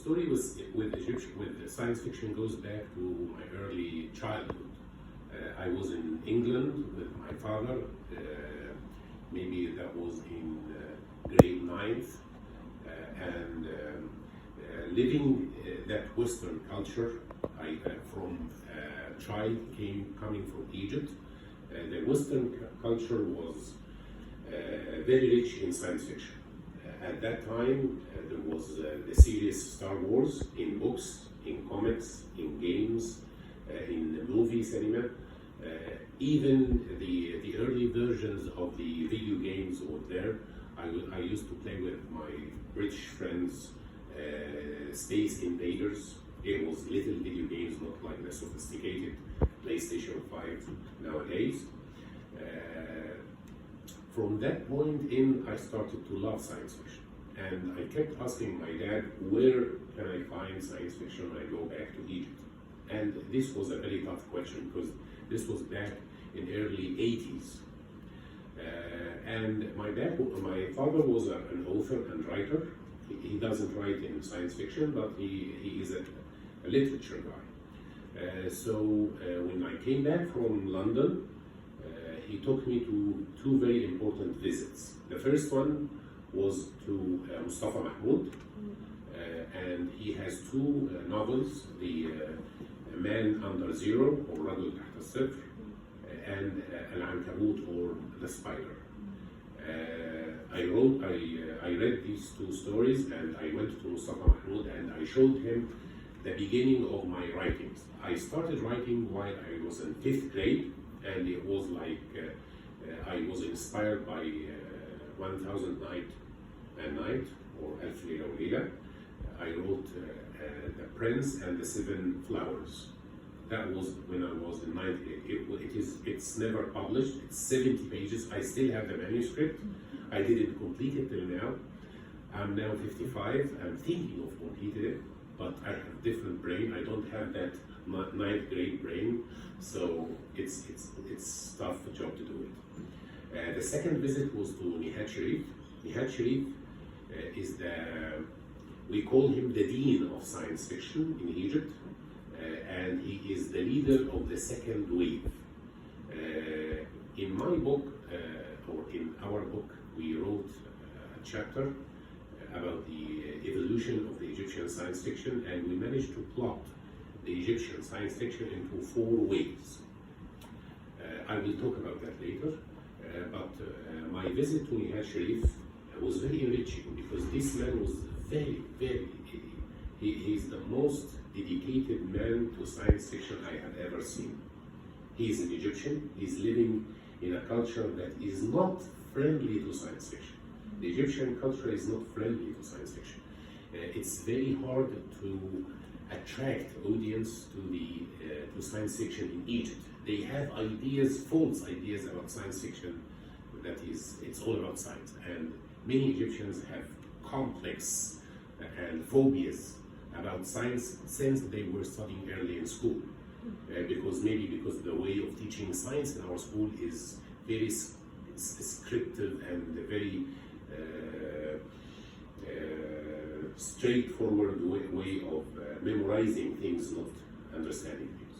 story with science fiction goes back to my early childhood. I was in England with my father. Maybe that was in grade 9th, and living that Western culture. I from child coming from Egypt. The Western culture was very rich in science fiction. At that time, there was the series Star Wars in books, in comics, in games, in the movie cinema. Even the early versions of the video games were there. I used to play with my British friends, Space Invaders. It was little video games, not like the sophisticated PlayStation 5 nowadays. From that point in, I started to love science fiction. And I kept asking my dad, where can I find science fiction when I go back to Egypt? And this was a very tough question because this was back in early 80s. And my father was an author and writer. He doesn't write in science fiction, but he is a literature guy. So when I came back from London, he took me to two very important visits. The first one was to Mustafa Mahmoud, and he has two novels, The Man Under Zero, or رجل تحت الصفر, and العنكبوت, or The Spider. I read these two stories, and I went to Mustafa Mahmoud and I showed him the beginning of my writings. I started writing while I was in 5th grade, and it was like I was inspired by 1000 Night and Night, or Alf Leila و Leila. I wrote The Prince and the Seven Flowers. That was when I was in 9th grade. It's never published. It's 70 pages. I still have the manuscript. I didn't complete it till now. I'm now 55. I'm thinking of completing it, but I have different brain. I don't have that 9th grade brain, so it's tough job to do it. The second visit was to Nihat Sharif. Nihat Sharif is we call him the dean of science fiction in Egypt, and he is the leader of the second wave. In my book, or in our book, we wrote a chapter about the evolution of the Egyptian science fiction, and we managed to plot the Egyptian science fiction into 4 waves. I will talk about that later, but my visit to Nihat Sharif was very enriching because this man was he's the most dedicated man to science fiction I have ever seen. He is an Egyptian. He's living in a culture that is not friendly to science fiction. The Egyptian culture is not friendly to science fiction. It's very hard to attract audience to science fiction in Egypt. They have false ideas about science fiction. It's all about science, and many Egyptians have complex and phobias about science since they were studying early in school. Because the way of teaching science in our school is very scripted and very straightforward way of memorizing things, not understanding things.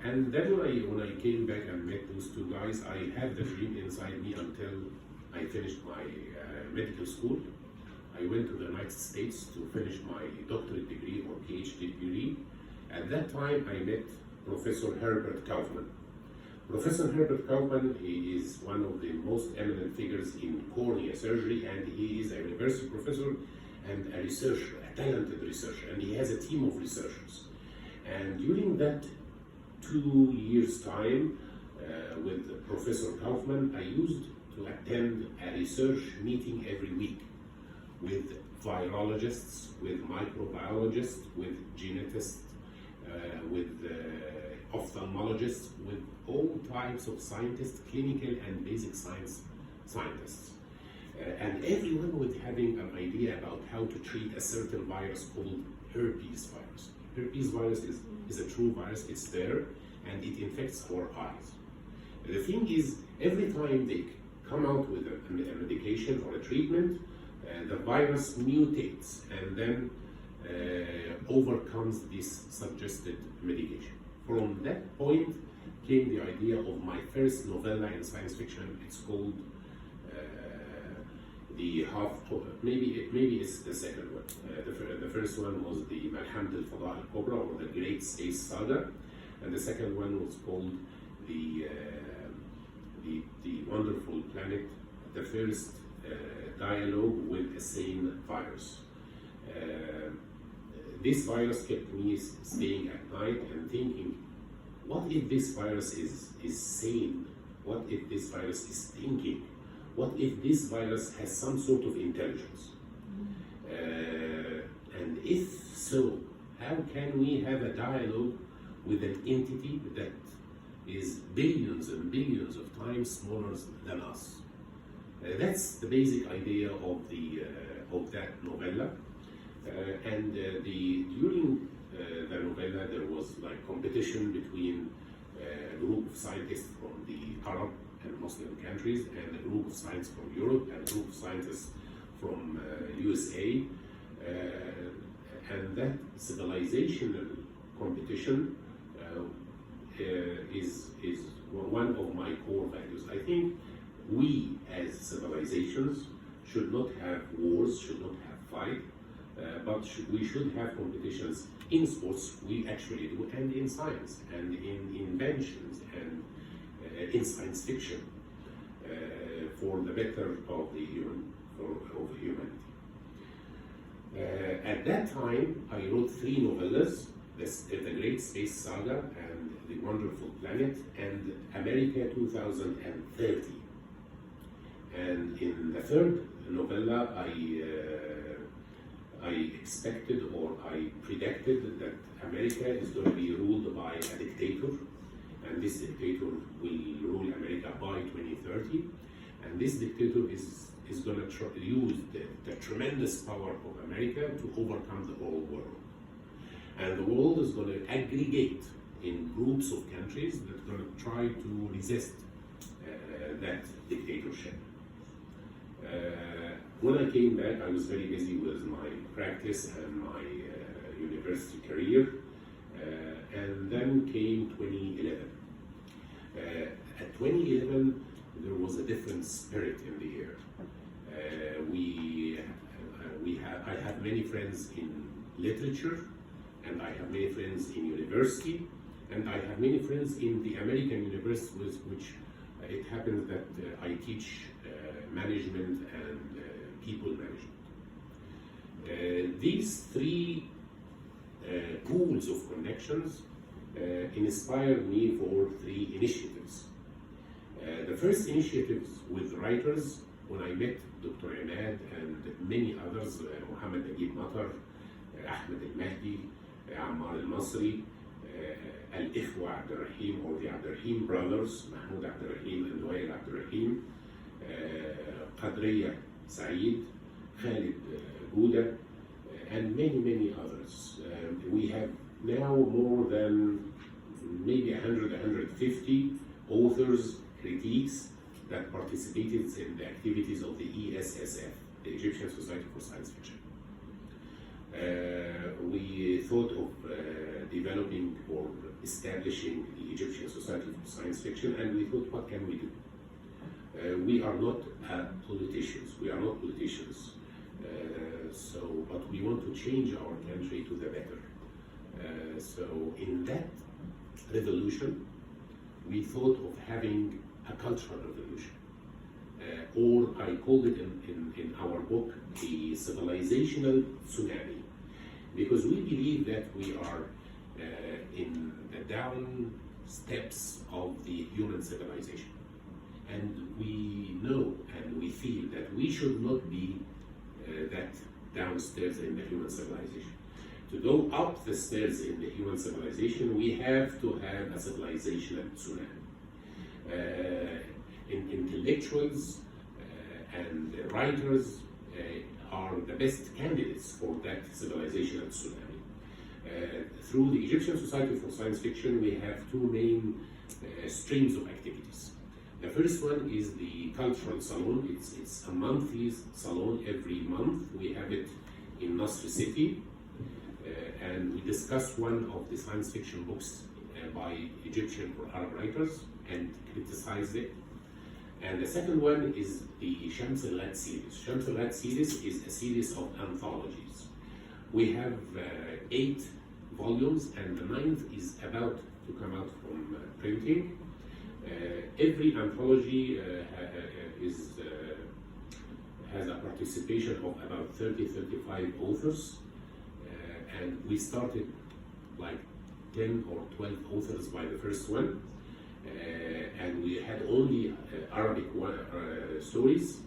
And then when I came back and met those two guys, I had the dream inside me until I finished my medical school. I went to the United States to finish my doctorate degree or PhD degree. At that time, I met Professor Herbert Kaufman. Professor Herbert Kaufman, he is one of the most eminent figures in cornea surgery, and he is a university professor and a researcher, a talented researcher, and he has a team of researchers. And during that 2 years' time with Professor Kaufman, I used to attend a research meeting every week with virologists, with microbiologists, with geneticists, with ophthalmologists, with all types of scientists, clinical and basic science scientists. And everyone was having an idea about how to treat a certain virus called herpes virus. Herpes virus is a true virus, it's there, and it infects our eyes. The thing is, every time they come out with a medication or a treatment, the virus mutates, and then overcomes this suggested medication. From that point came the idea of my first novella in science fiction. It's called maybe it's the second one. The first one was the ملحمة الفضاء الكبرى, or the Great Space Saga, and the second one was called the Wonderful Planet, the first dialogue with a sane virus. This virus kept me staying at night and thinking, what if this virus is sane? What if this virus is thinking? What if this virus has some sort of intelligence? And if so, how can we have a dialogue with an entity that is billions and billions of times smaller than us? That's the basic idea of that novella. During the novella, there was like competition between a group of scientists from the Arab and Muslim countries, and a group of scientists from Europe, and a group of scientists from USA. And that civilizational competition is one of my core values. I think we as civilizations should not have wars, should not have fight, but we should have competitions in sports, we actually do, and in science, and in inventions, and in science fiction, for the better of humanity. At that time, I wrote 3 novellas: the Great Space Saga, and The Wonderful Planet, and America 2030. And in the 3rd novella, I expected, or I predicted, that America is going to be ruled by a dictator, and this dictator will rule America by 2030, and this dictator is going to use the tremendous power of America to overcome the whole world. And the world is going to aggregate in groups of countries that are going to try to resist that dictatorship. When I came back, I was very busy with my practice and my university career, and then came 2011. At 2011, there was a different spirit in the air. I have many friends in literature, and I have many friends in university, and I have many friends in the American universities, which it happens that I teach management and people management. These 3 pools of connections inspired me for 3 initiatives. The first initiative with writers, when I met Dr. Imad and many others, Mohammed Najib Matar, Ahmed al-Mahdi, Ammar al-Masri, Al-Ikhwa Abdurrahim, or the Abdurrahim brothers, Mahmoud Abdurrahim and Wael Abdurrahim, Qadriya Saeed, Khalid Gouda, and many others. We have now more than maybe 150 authors, critiques that participated in the activities of the ESSF, the Egyptian Society for Science Fiction. We thought of developing or establishing the Egyptian Society for Science Fiction, and we thought, what can we do? We are not politicians. But we want to change our country to the better. So in that revolution, we thought of having a cultural revolution, or I called it in our book the civilizational tsunami, because we believe that we are in the down steps of the human civilization. And we know and we feel that we should not be that downstairs in the human civilization. To go up the stairs in the human civilization, we have to have a civilizational tsunami. Intellectuals and writers are the best candidates for that civilizational tsunami. Through the Egyptian Society for Science Fiction, we have 2 main streams of activities. The first one is the cultural salon. It's a monthly salon every month. We have it in Nasr City. and we discussed one of the science fiction books by Egyptian or Arab writers and criticized it. And the second one is the Shams al-Ghad series. Shams al-Ghad series is a series of anthologies. We have 8 volumes, and the 9th is about to come out from printing. Every anthology has a participation of about 30-35 authors, and we started like 10 or 12 authors by the first one, and we had only Arabic stories.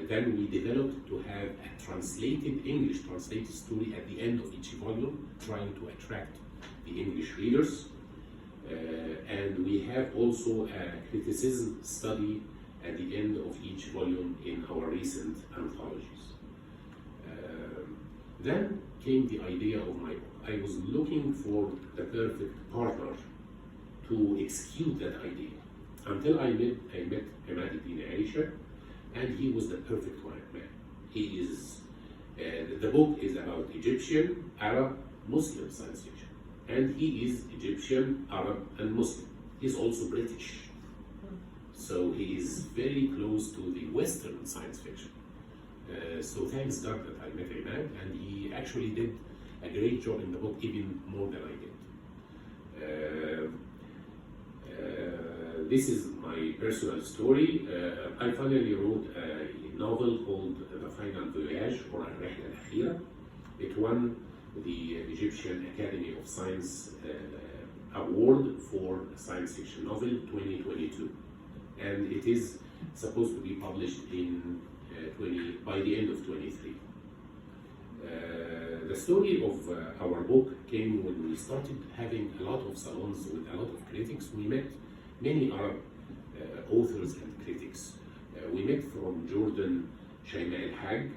Then we developed to have a translated English translated story at the end of each volume, trying to attract the English readers. And we have also a criticism study at the end of each volume in our recent anthologies. Then came the idea of my book. I was looking for the perfect partner to execute that idea until I met Imad Eddin Aisha, and he was the perfect man. He is, the book is about Egyptian, Arab, Muslim science fiction. And he is Egyptian, Arab, and Muslim. He's also British. So he is very close to the Western science fiction. So thanks God that I met Imad, and he actually did a great job in the book, even more than I did. This is my personal story. I finally wrote a novel called The Final Voyage, or رحلتي. It won the Egyptian Academy of Science Award for Science Fiction Novel 2022. And it is supposed to be published in by the end of 23. The story of our book came when we started having a lot of salons with a lot of critics. We met many Arab authors and critics. We met from Jordan, Shayma El-Hag.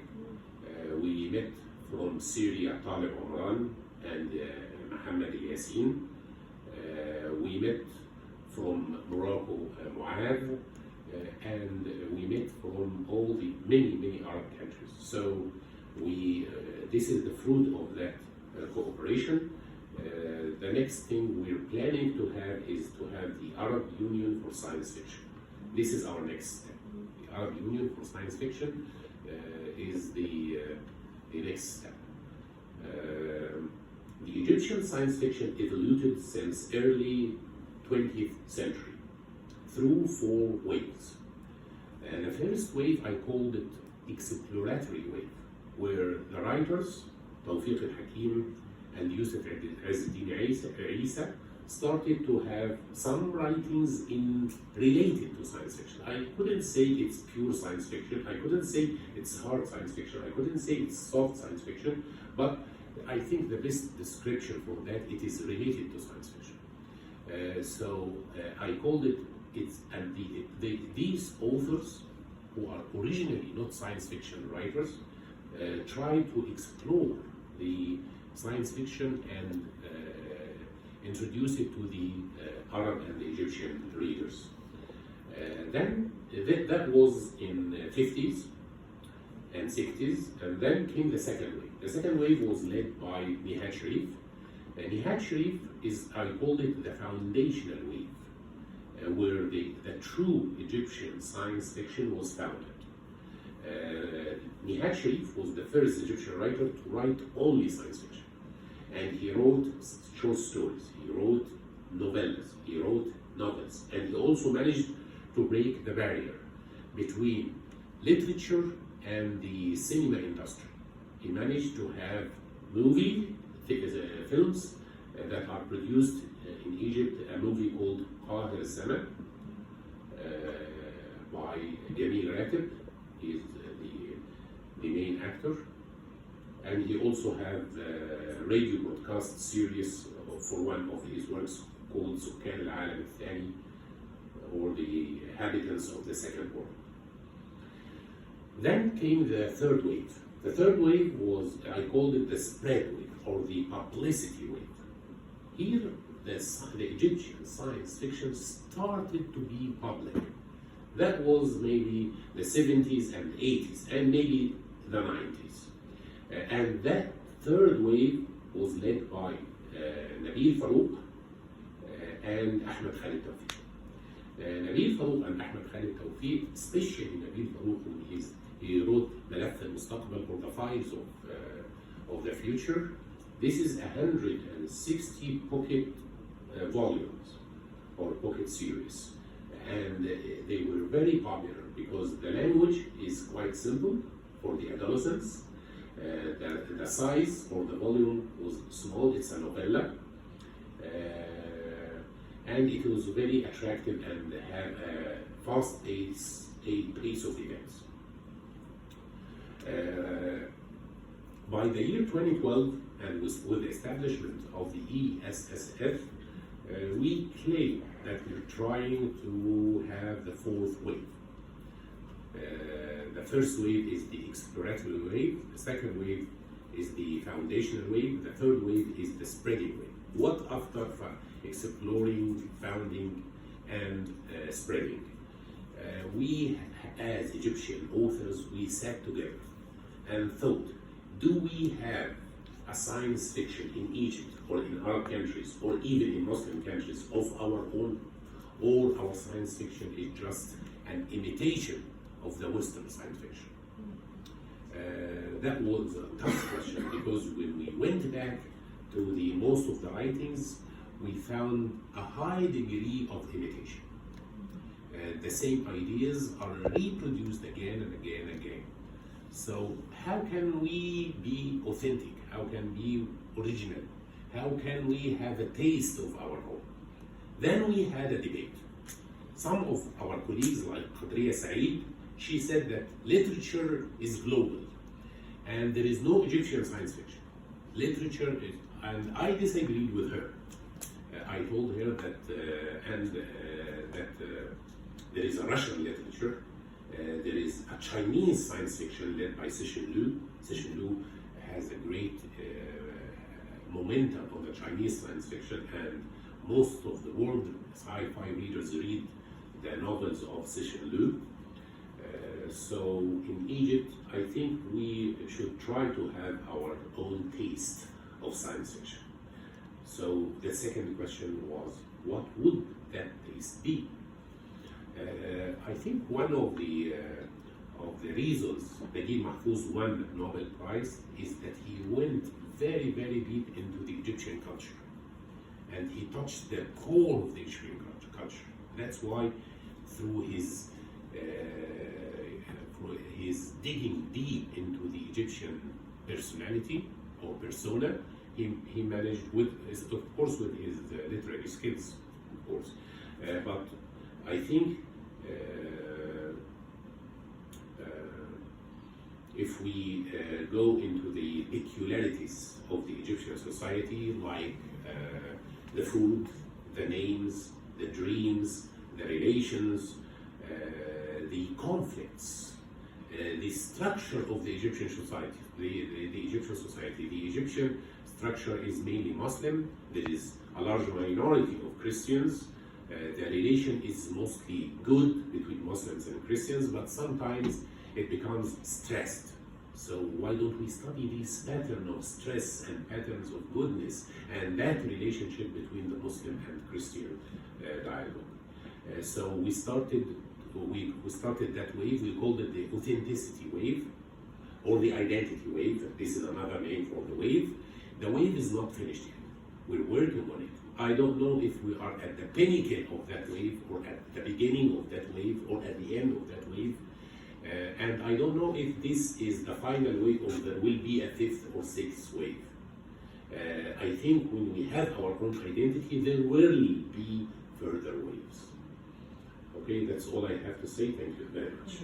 We met from Syria, Talib Omran and Mohammed Yassin. We met from Morocco, Mu'adh, and we met from all the many Arab countries. So this is the fruit of that cooperation. The next thing we're planning to have is to have the Arab Union for Science Fiction. This is our next step. The Arab Union for Science Fiction is the next step. The Egyptian science fiction evolved since early 20th century through 4 waves. And the first wave, I called it exploratory wave, where the writers, Tawfiq al-Hakim and Yusuf Izzeddin Isa, started to have some writings related to science fiction. I couldn't say it's pure science fiction, I couldn't say it's hard science fiction, I couldn't say it's soft science fiction, but I think the best description for that, it is related to science fiction. I called it, these authors, who are originally not science fiction writers, try to explore the science fiction and introduce it to the Arab and the Egyptian readers. Then that was in the 50s and 60s, and then came the second wave. The second wave was led by Nihad Sharif. Nihad Sharif is, I called it the foundational wave, where the true Egyptian science fiction was founded. Nihad Sharif was the first Egyptian writer to write only science fiction. And he wrote short stories, he wrote novellas, he wrote novels, and he also managed to break the barrier between literature and the cinema industry. He managed to have films that are produced in Egypt, a movie called Qahir al-Zaman by Jamil Ratib. He is the main actor. And he also had a radio broadcast series for one of his works called سكان العالم الثاني, or the inhabitants of the second world. Then came the third wave. The third wave was, I called it the spread wave, or the publicity wave. Here, the Egyptian science fiction started to be public. That was maybe the 70s and 80s, and maybe the 90s. And that third wave was led by Nabil Farouk and Ahmed Khalid Tawfiq. Nabil Farouk and Ahmed Khalid Tawfiq, especially Nabil Farouk, he wrote ملف المستقبل, or the files of the future. This is 160 pocket volumes or pocket series, and they were very popular because the language is quite simple for the adolescents. The size or the volume was small, it's a novella, and it was very attractive and had a fast pace of events. By the year 2012, and with the establishment of the ESSF, we claim that we're trying to have the fourth wave. The first wave is the exploratory wave, the second wave is the foundational wave, the third wave is the spreading wave. What after exploring, founding, and spreading? We, as Egyptian authors, we sat together and thought, do we have a science fiction in Egypt or in Arab countries or even in Muslim countries of our own, or our science fiction is just an imitation of the Western science fiction? That was a tough question, because when we went back to the most of the writings, we found a high degree of imitation. The same ideas are reproduced again and again and again. So how can we be authentic? How can we be original? How can we have a taste of our own? Then we had a debate. Some of our colleagues, like Khadriya Saeed, she said that literature is global and there is no Egyptian science fiction. Literature is, and I disagreed with her. I told her that there is a Russian literature, there is a Chinese science fiction led by Cixin Liu. Cixin Liu has a great momentum on the Chinese science fiction, and most of the world sci-fi readers read the novels of Cixin Liu. So in Egypt, I think we should try to have our own taste of science fiction. So the second question was, what would that taste be? I think one of the reasons Naguib Mahfouz won the Nobel Prize is that he went very, very deep into the Egyptian culture, and he touched the core of the Egyptian culture. That's why through his digging deep into the Egyptian personality or persona, he managed, with his literary skills, of course, but I think if we go into the peculiarities of the Egyptian society, like the food, the names, the dreams, the relations, the conflicts, the structure of the Egyptian society, the Egyptian society. The Egyptian structure is mainly Muslim. There is a large minority of Christians. The relation is mostly good between Muslims and Christians, but sometimes it becomes stressed. So why don't we study this pattern of stress and patterns of goodness and that relationship between the Muslim and Christian dialogue? So we started that wave. We called it the authenticity wave, or the identity wave. This is another name for the wave. The wave is not finished yet. We're working on it. I don't know if we are at the pinnacle of that wave, or at the beginning of that wave, or at the end of that wave. And I don't know if this is the final wave, or there will be a fifth or sixth wave. I think when we have our own identity, there will be further waves. Okay, that's all I have to say. Thank you very much.